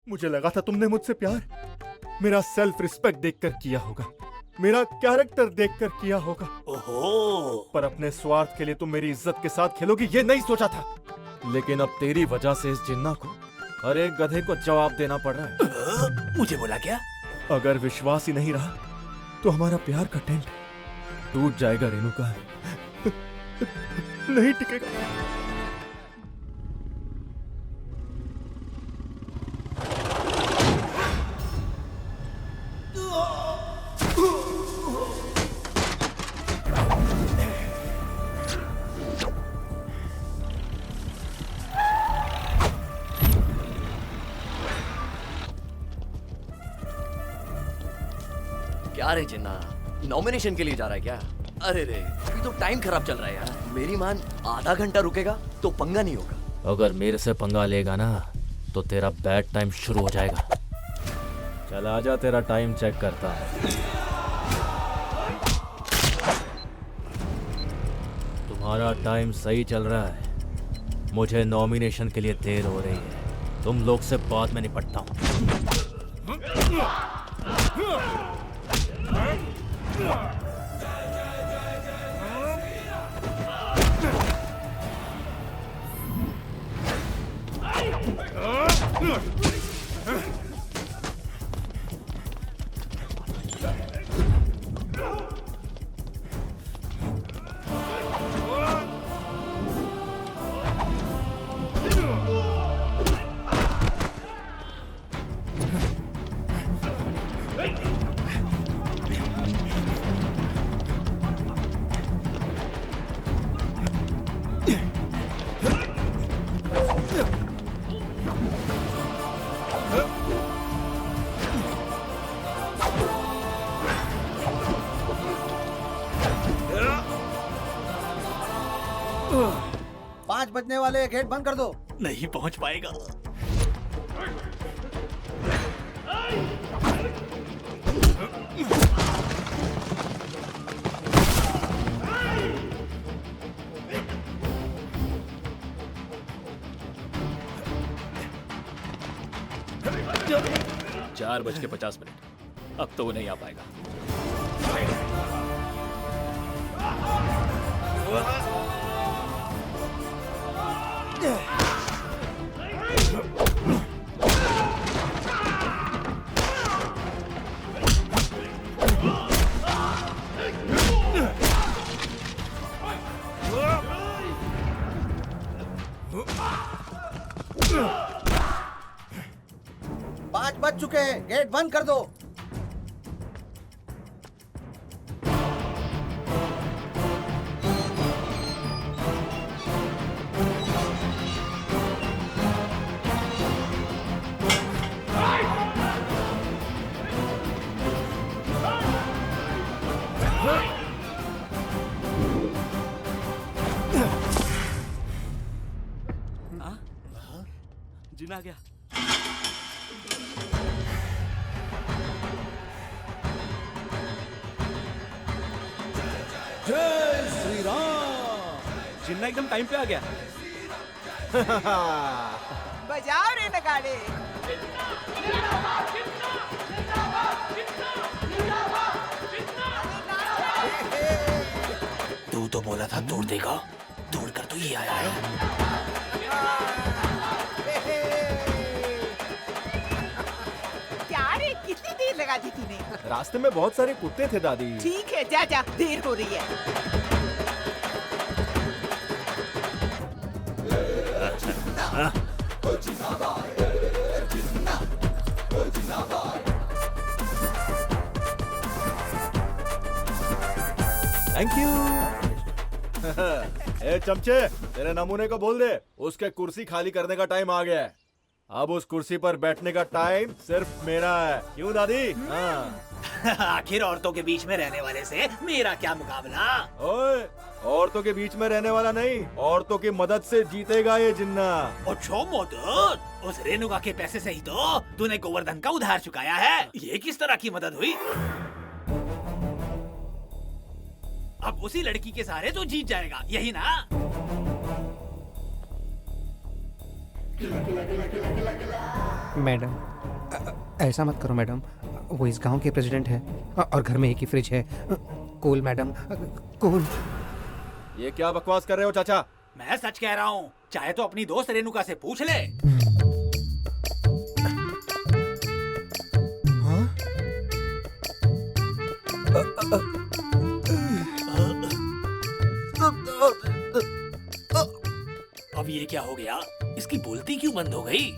मुझे लगा था तुमने मुझसे प्यार मेरा सेल्फ रिस्पेक्ट देखकर किया होगा, मेरा कैरेक्टर देखकर किया होगा। ओहो, पर अपने स्वार्थ के लिए तुम मेरी इज्जत के साथ खेलोगी ये नहीं सोचा था। लेकिन अब तेरी वजह से इस जिन्ना को हर एक गधे को जवाब देना पड़ रहा है। मुझे बोला क्या? अगर विश्वास ही नहीं रहा तो हमारा प्यार का टेंट टूट जाएगा रेणुका। नहीं टिकेगा। क्या रे जिन्ना, नॉमिनेशन के लिए जा रहा है क्या? अरे रे, अभी तो टाइम खराब चल रहा है यार। मेरी मान आधा घंटा रुकेगा तो पंगा नहीं होगा। अगर मेरे से पंगा लेगा ना तो तेरा बैड टाइम शुरू हो जाएगा। चल आजा, तेरा टाइम चेक करता है। तुम्हारा टाइम सही चल रहा है। मुझे नॉमिनेशन के लिए देर हो रही है। तुम लोग से बाद में निपटता हूँ। 5 बजने वाले, गेट बंद कर दो। नहीं पहुंच पाएगा। चार बज के 50 मिनट। अब तो वो नहीं आ पाएगा। पाँच बज चुके हैं, गेट बंद कर दो। जिन आ गया। जय श्री राम। जिन्ना एकदम टाइम पे आ गया। बजाओ रे नगाड़े। तू तो बोला था तोड़ देगा, तोड़ कर तो ये आया है। क्या रे, कितनी देर लगा दी तूने? रास्ते में बहुत सारे कुत्ते थे दादी। ठीक है, जा जा, देर हो रही है। Thank you. ए चमचे, तेरे नमूने को बोल दे उसके कुर्सी खाली करने का टाइम आ गया है। अब उस कुर्सी पर बैठने का टाइम सिर्फ मेरा है। क्यों दादी? हाँ। आखिर औरतों के बीच में रहने वाले से मेरा क्या मुकाबला? ओए, औरतों के बीच में रहने वाला नहीं, औरतों की मदद से जीतेगा ये जिन्ना। अच्छा मदद? उस रेणुका के पैसे से ही तो तूने गोवर्धन का उधार चुकाया है। ये किस तरह की मदद हुई? अब उसी लड़की के सहारे तो जीत जाएगा, यही ना? मैडम ऐसा मत करो मैडम, वो इस गांव के प्रेसिडेंट है और घर में एक ही फ्रिज है। Cool madam, cool. ये क्या बकवास कर रहे हो चाचा? मैं सच कह रहा हूँ, चाहे तो अपनी दोस्त रेणुका से पूछ ले। अब ये क्या हो गया? इसकी बोलती क्यों बंद हो गई?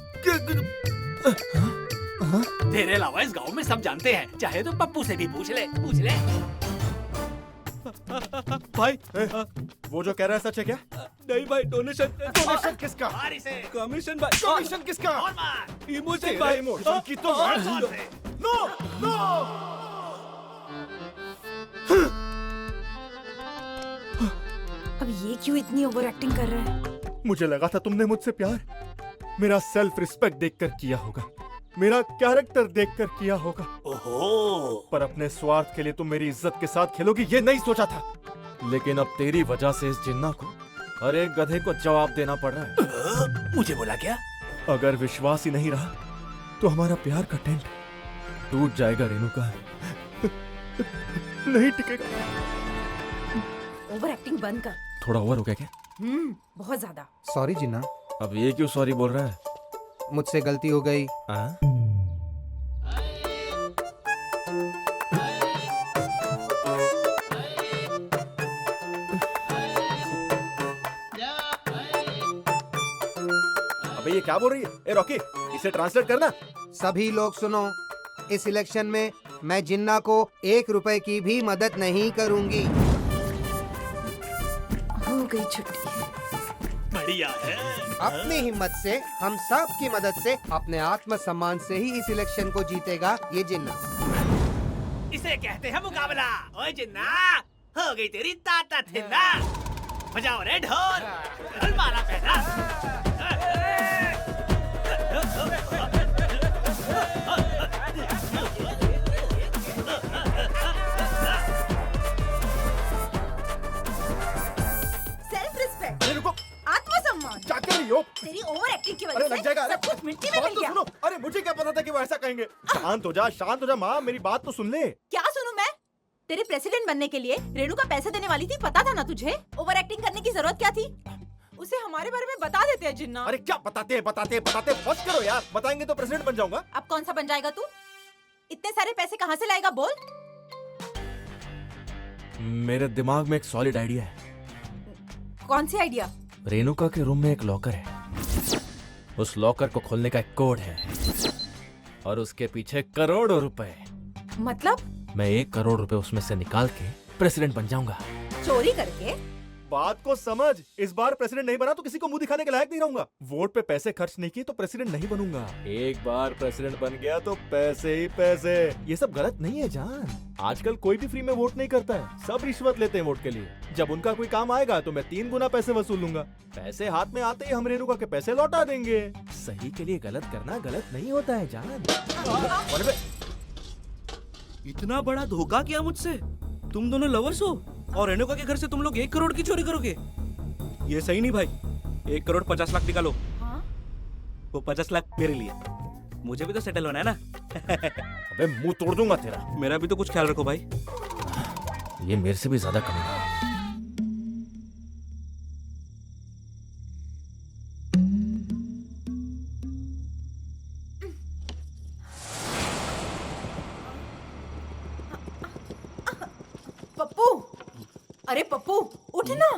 तेरे अलावा इस गांव में सब जानते हैं, चाहे तो पप्पू से भी पूछ ले, पूछ ले। भाई वो जो कह रहा है सच है क्या? नहीं भाई, डोनेशन डोनेशन किसका? मार इसे। कमीशन भाई, कमीशन किसका? और मार। इमोशन भाई, इमोशन की तो और मार से। No no. अब ये क्यों इतनी ओवर एक्टिंग कर रहा है? मुझे लगा था तुमने मुझसे प्यार मेरा सेल्फ रिस्पेक्ट देखकर किया होगा, मेरा कैरेक्टर देखकर किया होगा, ओहो। पर अपने स्वार्थ के लिए तुम मेरी इज्जत के साथ खेलोगी ये नहीं सोचा था। लेकिन अब तेरी वजह से इस जिन्ना को हर एक गधे को जवाब देना पड़ रहा है। मुझे बोला क्या? अगर विश्वास ही नहीं रहा तो हमारा प्यार का टेंट टूट जाएगा रेणुका। नहीं टिकेगा। ओवर एक्टिंग बंद कर। थोड़ा ओवर हो गया क्या? बहुत ज्यादा। सॉरी जिन्ना, अब ये क्यों सॉरी बोल रहा है? मुझसे गलती हो गई। हाँ? अबे ये क्या बोल रही है? ए रॉकी, इसे ट्रांसलेट करना। सभी लोग सुनो, इस इलेक्शन में मैं जिन्ना को 1 रुपए की भी मदद नहीं करूंगी। हो गई छुट्टी। बढ़िया है। अपनी हिम्मत से, हम सब की मदद से, अपने आत्मसम्मान से ही इस इलेक्शन को जीतेगा ये जिन्ना। इसे कहते हैं मुकाबला। ओए जिन्ना, हो गई तेरी ताकत हिन्ना। बजाओ रे ढोल, ढोल मारा पैदा। सेल्फ रिस्पेक्ट, अरे रुको, आत्मसम्मान। क्या कर रही हो? तेरी ओवर एक्टिंग की अरे वजह लग से जाएगा। सब कुछ मिट्टी में बात मिल तो गया। सुनो। अरे मुझे क्या पता था कि वो ऐसा कहेंगे। शांत हो जा, शांत हो जा माँ, मेरी बात तो सुन ले। क्या सुनूं मैं? तेरे प्रेसिडेंट बनने के लिए रेणुका पैसे देने वाली थी, पता था ना तुझे? ओवर एक्टिंग करने की जरूरत क्या थी? उसे हमारे बारे में बता देते हैं जिन्ना। अरे क्या बताते बताते बताते बस करो यार, बताएंगे तो प्रेसिडेंट बन जाऊंगा। अब कौन सा बन जाएगा तू? इतने सारे पैसे कहाँ से लाएगा बोल? मेरे दिमाग में एक सॉलिड आइडिया है। कौन सी आइडिया? रेणुका के रूम में एक लॉकर है, उस लॉकर को खोलने का एक कोड है और उसके पीछे करोड़ों रुपए। मतलब? मैं 1 करोड़ रुपए उसमें से निकाल के प्रेसिडेंट बन जाऊंगा। चोरी करके? बात को समझ, इस बार प्रेसिडेंट नहीं बना तो किसी को मुंह दिखाने के लायक नहीं रहूंगा। वोट पे पैसे खर्च नहीं किए तो प्रेसिडेंट नहीं बनूंगा। एक बार प्रेसिडेंट बन गया तो पैसे ही पैसे। ये सब गलत नहीं है जान। आजकल कोई भी फ्री में वोट नहीं करता है, सब रिश्वत लेते हैं वोट के लिए। जब उनका कोई काम आएगा तो मैं 3 गुना पैसे वसूल लूंगा। पैसे हाथ में आते ही हम रेणुका के पैसे लौटा देंगे। सही के लिए गलत करना गलत नहीं होता है जान। इतना बड़ा धोखा किया मुझसे? तुम दोनों लवर्स हो और रेणुका के घर से तुम लोग 1 करोड़ की चोरी करोगे? ये सही नहीं भाई। 1 करोड़ 50 लाख निकालो। हाँ? वो 50 लाख मेरे लिए, मुझे भी तो सेटल होना है ना। अबे मुंह तोड़ दूंगा तेरा। मेरा भी तो कुछ ख्याल रखो भाई। ये मेरे से भी ज्यादा कमी है। पप्पू, अरे पप्पू उठ ना।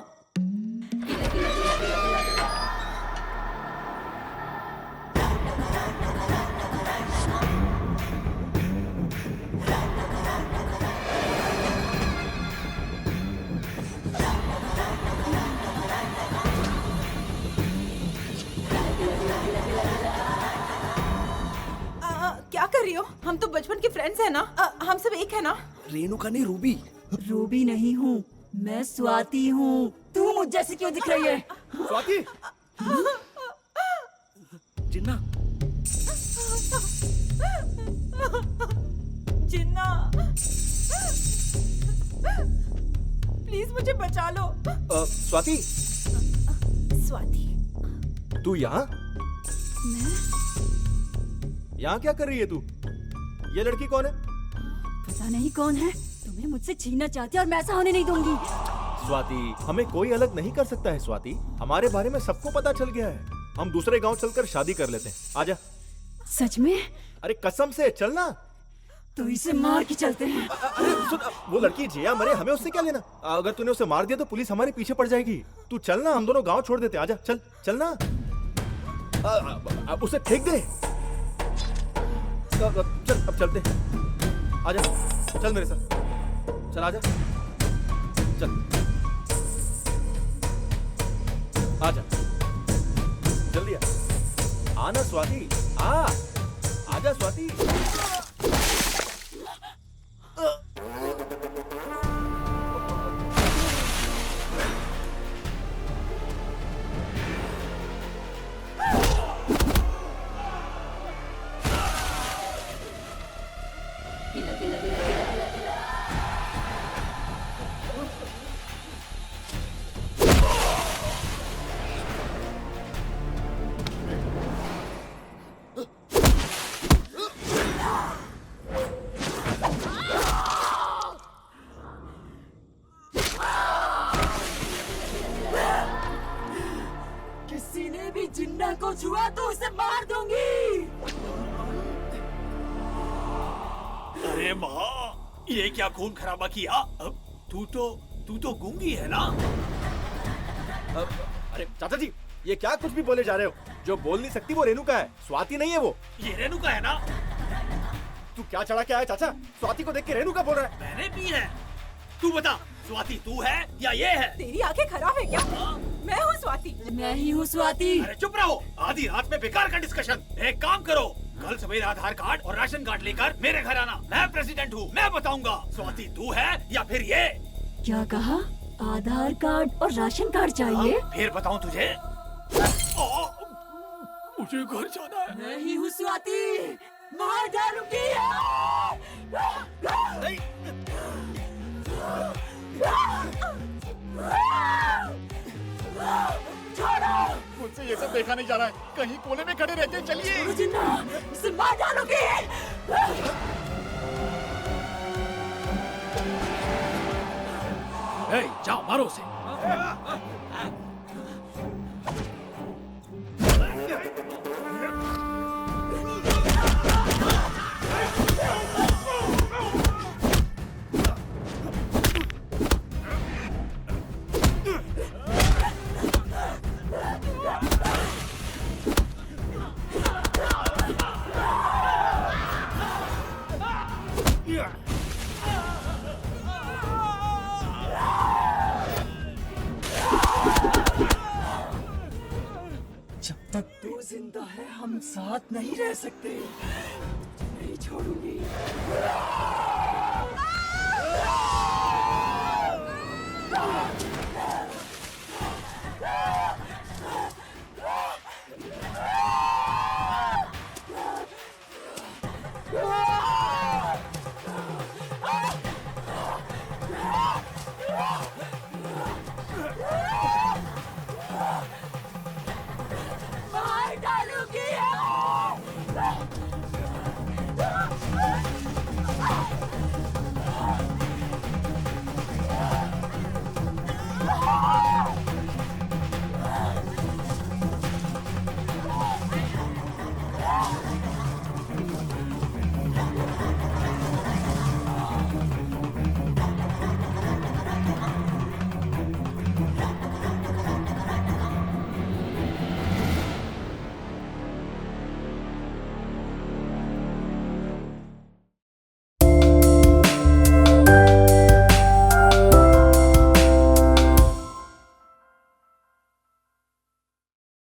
क्या कर रही हो? हम तो बचपन के फ्रेंड्स हैं ना। हम सब एक है ना? रेणुका नहीं, रूबी। रूबी नहीं हूँ, मैं स्वाति हूँ। तू मुझ जैसी क्यों दिख रही है? स्वाति, जिन्ना, जिन्ना, प्लीज मुझे बचा लो। स्वाति, स्वाति, तू यहाँ? यहाँ क्या कर रही है तू? ये लड़की कौन है? पता नहीं कौन है, तुम्हें मुझसे छीनना चाहती है और मैं ऐसा होने नहीं दूंगी। स्वाति, हमें कोई अलग नहीं कर सकता है स्वाति। हमारे बारे में सबको पता चल गया है। हम दूसरे गांव चलकर शादी कर लेते हैं। आजा। सच में? अरे कसम से, चलना। तो इसे मार के चलते हैं। अरे सुन, वो लड़की जिया मरे, हमें उससे क्या लेना? अगर तूने उसे मार दिया तो पुलिस हमारे पीछे पड़ जाएगी। तू चलना, हम दोनों गांव छोड़ देते। आजा, चल चलना। अब उसे फेंक दे। चल अब चलते। आजा, चल मेरे साथ। चल आजा, चल आजा, जल्दी आ। आना स्वाति, आजा स्वाति। किसी ने भी जिन्ना को छुआ तो उसे मार दूंगी। अरे माँ, ये क्या खून खराबा किया? अब तू तो गूंगी है ना? अरे चाचा जी, ये क्या कुछ भी बोले जा रहे हो? जो बोल नहीं सकती वो रेणुका है, स्वाति नहीं है वो। ये रेणुका है ना? तू क्या चढ़ा के आया चाचा? स्वाति को देख के रेणुका बोल रहा है। मैंने पी है। तू बता, स्वाति तू है या ये है? तेरी आंखें खराब है क्या? मैं हूँ स्वाति। मैं ही हूँ स्वाति। अरे चुप रहो, आधी रात में बेकार का डिस्कशन। एक काम करो, कल सवेरे आधार कार्ड और राशन कार्ड लेकर मेरे घर आना। मैं प्रेसिडेंट हूँ, मैं बताऊंगा स्वाति तू है या फिर ये। क्या कहा? आधार कार्ड और राशन कार्ड चाहिए? फिर बताऊं तुझे? मुझे घर जाना है। मैं ही हूँ स्वाति, मार डालूंगी। मुझसे ये सब देखा नहीं जा रहा है, कहीं कोने में खड़े रहते। चलिए जिन्ना, इसे मार डालूंगी। जाओ मारो उसे। जब तक तू जिंदा है हम साथ नहीं रह सकते। नहीं छोड़ूंगी।